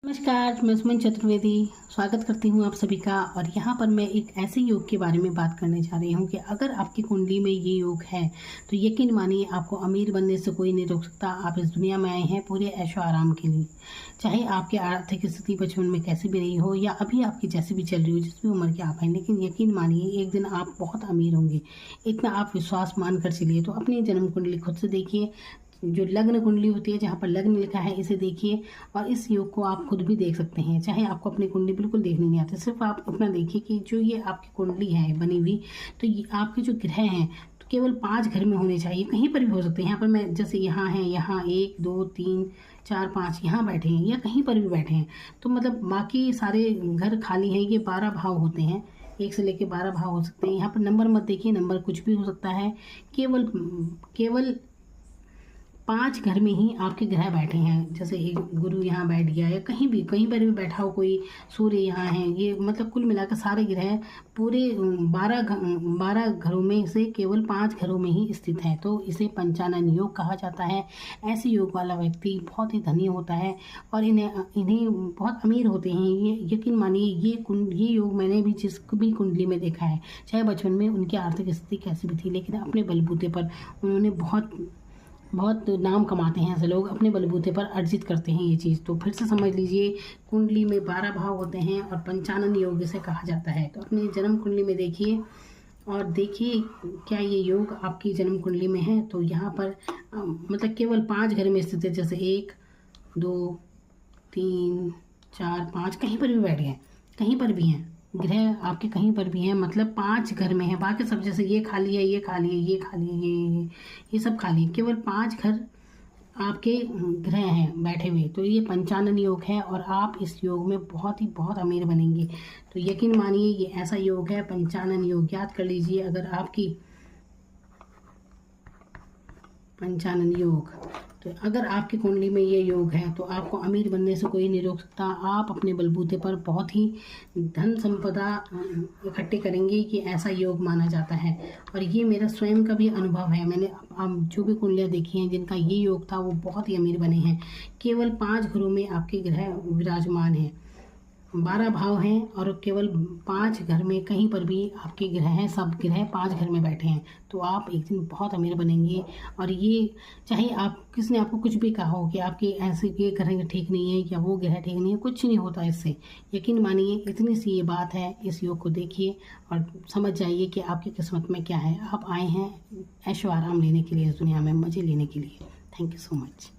नमस्कार, मैं सुमन चतुर्वेदी स्वागत करती हूँ आप सभी का। और यहाँ पर मैं एक ऐसे योग के बारे में बात करने जा रही हूँ कि अगर आपकी कुंडली में ये योग है तो यकीन मानिए आपको अमीर बनने से कोई नहीं रोक सकता। आप इस दुनिया में आए हैं पूरे ऐशो आराम के लिए। चाहे आपकी आर्थिक स्थिति बचपन में कैसी भी रही हो या अभी आपकी जैसी भी चल रही हो, जिस भी उम्र के आप हैं, लेकिन यकीन मानिए एक दिन आप बहुत अमीर होंगे। इतना आप विश्वास मान कर चलिए। तो अपनी जन्म कुंडली खुद से देखिए, जो लग्न कुंडली होती है जहाँ पर लग्न लिखा है इसे देखिए। और इस योग को आप खुद भी देख सकते हैं, चाहे आपको अपनी कुंडली बिल्कुल देखनी नहीं आती। सिर्फ आप इतना देखिए कि जो ये आपकी कुंडली है बनी हुई, तो ये आपके जो ग्रह हैं तो केवल 5 घर में होने चाहिए, कहीं पर भी हो सकते हैं। यहाँ पर मैं जैसे यहाँ है, यहाँ 1 2 3 4 5 यहाँ बैठे हैं या कहीं पर भी बैठे हैं, तो मतलब बाकी सारे घर खाली हैं। ये 12 भाव होते हैं, 1 से लेकर 12 भाव हो सकते हैं। यहाँ पर नंबर मत देखिए, नंबर कुछ भी हो सकता है। केवल केवल 5 घर में ही आपके ग्रह बैठे हैं। जैसे एक गुरु यहाँ बैठ गया या कहीं पर भी बैठा हो कोई, सूर्य यहाँ है। ये मतलब कुल मिलाकर सारे ग्रह पूरे 12 घरों में से केवल 5 घरों में ही स्थित है। तो इसे पंचानन योग कहा जाता है। ऐसे योग वाला व्यक्ति बहुत ही धनी होता है और इन्हें बहुत अमीर होते हैं। ये यकीन मानिए ये योग मैंने भी जिस भी कुंडली में देखा है, चाहे बचपन में उनकी आर्थिक स्थिति कैसी भी थी, लेकिन अपने बलबूते पर उन्होंने बहुत नाम कमाते हैं। ऐसे लोग अपने बलबूते पर अर्जित करते हैं ये चीज़। तो फिर से समझ लीजिए, कुंडली में 12 भाव होते हैं और पंचानन योग से कहा जाता है। तो अपनी जन्म कुंडली में देखिए और देखिए क्या ये योग आपकी जन्म कुंडली में है। तो यहाँ पर मतलब केवल 5 घर में स्थित है। जैसे 1 2 3 4 5 कहीं पर भी बैठ गए, कहीं पर भी हैं ग्रह आपके, कहीं पर भी हैं, मतलब 5 घर में है। बाकी सब जैसे ये खाली है, ये खाली है, ये खाली है, ये सब खाली है। केवल 5 घर आपके ग्रह हैं बैठे हुए। तो ये पंचानन योग है और आप इस योग में बहुत अमीर बनेंगे। तो यकीन मानिए ये ऐसा योग है, पंचानन योग। याद कर लीजिए, अगर आपकी पंचानन योग, तो अगर आपकी कुंडली में ये योग है तो आपको अमीर बनने से कोई नहीं रोक सकता। आप अपने बलबूते पर बहुत ही धन संपदा इकट्ठे करेंगे कि ऐसा योग माना जाता है। और ये मेरा स्वयं का भी अनुभव है। मैंने जो भी कुंडलियाँ देखी हैं जिनका ये योग था वो बहुत ही अमीर बने हैं। केवल 5 घरों में आपके ग्रह विराजमान हैं, 12 भाव हैं और केवल 5 घर में कहीं पर भी आपके ग्रह हैं। सब ग्रह 5 घर में बैठे हैं। तो आप एक दिन बहुत अमीर बनेंगे। और ये चाहे आप किसने आपको कुछ भी कहा हो कि आपके ऐसे ये ग्रह ठीक नहीं है या वो ग्रह ठीक नहीं है, कुछ नहीं होता इससे। यकीन मानिए इतनी सी ये बात है। इस योग को देखिए और समझ जाइए कि आपकी किस्मत में क्या है। आप आए हैं ऐशो आराम लेने के लिए, इस दुनिया में मज़े लेने के लिए। Thank you so much.